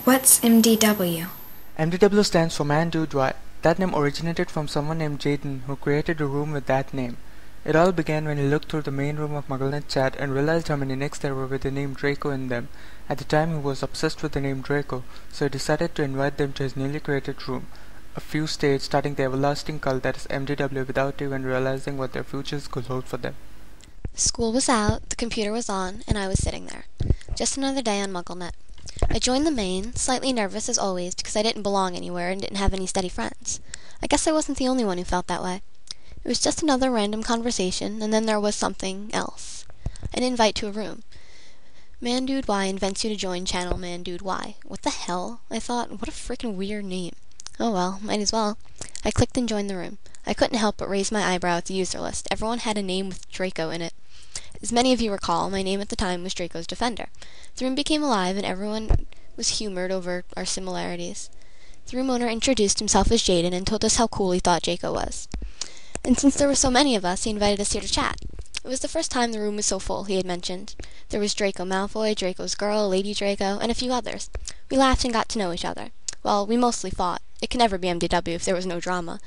What's MDW? MDW stands for Man Dude Why. That name originated from someone named Jaden who created a room with that name. It all began when he looked through the main room of MuggleNet chat and realized how many nicks there were with the name Draco in them. At the time he was obsessed with the name Draco, so he decided to invite them to his newly created room. A few stayed, starting the everlasting cult that is MDW without even realizing what their futures could hold for them. School was out, the computer was on, and I was sitting there. Just another day on MuggleNet. I joined the main, slightly nervous as always because I didn't belong anywhere and didn't have any steady friends. I guess I wasn't the only one who felt that way. It was just another random conversation, and then there was something else. An invite to a room. Man Dude Y invents you to join channel Man Dude Y. What the hell? I thought, what a freaking weird name. Oh well, might as well. I clicked and joined the room. I couldn't help but raise my eyebrow at the user list. Everyone had a name with Draco in it. As many of you recall, my name at the time was Draco's Defender. The room became alive and everyone was humored over our similarities. The room owner introduced himself as Jaden and told us how cool he thought Draco was. And since there were so many of us, he invited us here to chat. It was the first time the room was so full, he had mentioned. There was Draco Malfoy, Draco's girl, Lady Draco, and a few others. We laughed and got to know each other. Well, we mostly fought. It could never be MDW if there was no drama.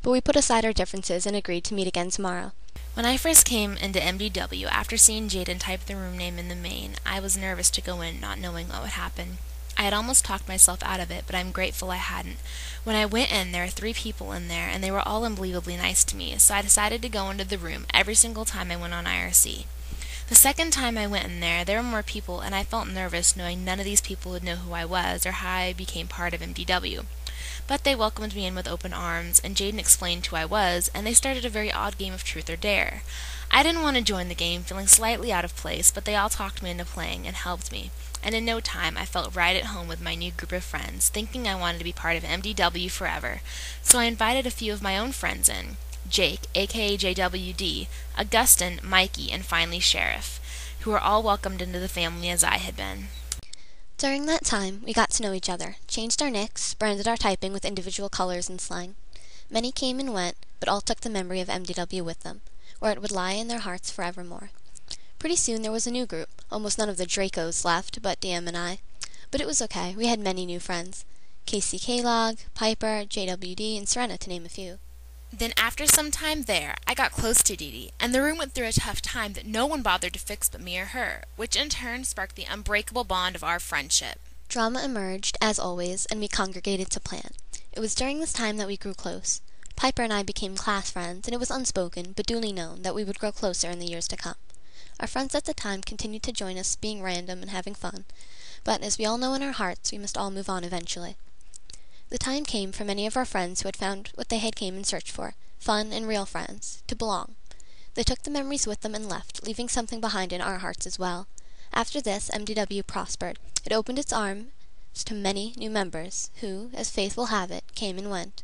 But we put aside our differences and agreed to meet again tomorrow. When I first came into MDW, after seeing Jaden type the room name in the main, I was nervous to go in, not knowing what would happen. I had almost talked myself out of it, but I'm grateful I hadn't. When I went in, there were 3 people in there, and they were all unbelievably nice to me, so I decided to go into the room every single time I went on IRC. The second time I went in there were more people, and I felt nervous knowing none of these people would know who I was or how I became part of MDW. But they welcomed me in with open arms, and Jaden explained who I was, and they started a very odd game of truth or dare. I didn't want to join the game, feeling slightly out of place, but they all talked me into playing and helped me. And in no time, I felt right at home with my new group of friends, thinking I wanted to be part of MDW forever. So I invited a few of my own friends in. Jake, aka JWD, Augustin, Mikey, and finally Sheriff, who were all welcomed into the family as I had been. During that time, we got to know each other, changed our nicks, branded our typing with individual colors and slang. Many came and went, but all took the memory of MDW with them, where it would lie in their hearts forevermore. Pretty soon there was a new group. Almost none of the Dracos left, but DM and I. But it was okay, we had many new friends. Casey K-Log, Piper, JWD, and Serena, to name a few. Then after some time there, I got close to Dee Dee, and the room went through a tough time that no one bothered to fix but me or her, which in turn sparked the unbreakable bond of our friendship. Drama emerged, as always, and we congregated to plan. It was during this time that we grew close. Piper and I became class friends, and it was unspoken, but duly known, that we would grow closer in the years to come. Our friends at the time continued to join us, being random and having fun, but as we all know in our hearts, we must all move on eventually. The time came for many of our friends who had found what they had came in search for, fun and real friends, to belong. They took the memories with them and left, leaving something behind in our hearts as well. After this, MDW prospered. It opened its arms to many new members, who, as fate will have it, came and went.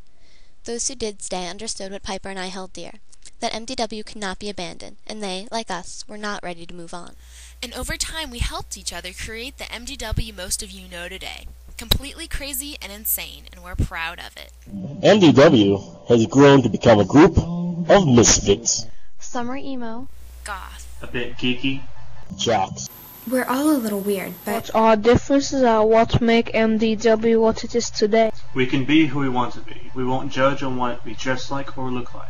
Those who did stay understood what Piper and I held dear, that MDW could not be abandoned, and they, like us, were not ready to move on. And over time, we helped each other create the MDW most of you know today. Completely crazy and insane, and we're proud of it. MDW has grown to become a group of misfits. Some are emo, Goth, a bit geeky, jocks. We're all a little weird, but our differences are what make MDW what it is today. we can be who we want to be. We won't judge on what we dress like or look like.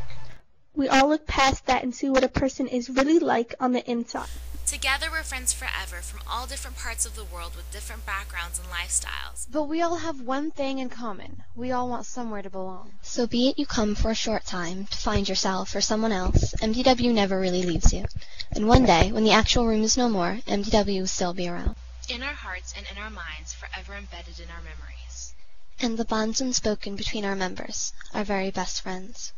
We all look past that and see what a person is really like on the inside. Together we're friends forever, from all different parts of the world with different backgrounds and lifestyles. But we all have one thing in common. We all want somewhere to belong. So be it you come for a short time, to find yourself or someone else, MDW never really leaves you. And one day, when the actual room is no more, MDW will still be around. In our hearts and in our minds, forever embedded in our memories. And the bonds unspoken between our members, our very best friends.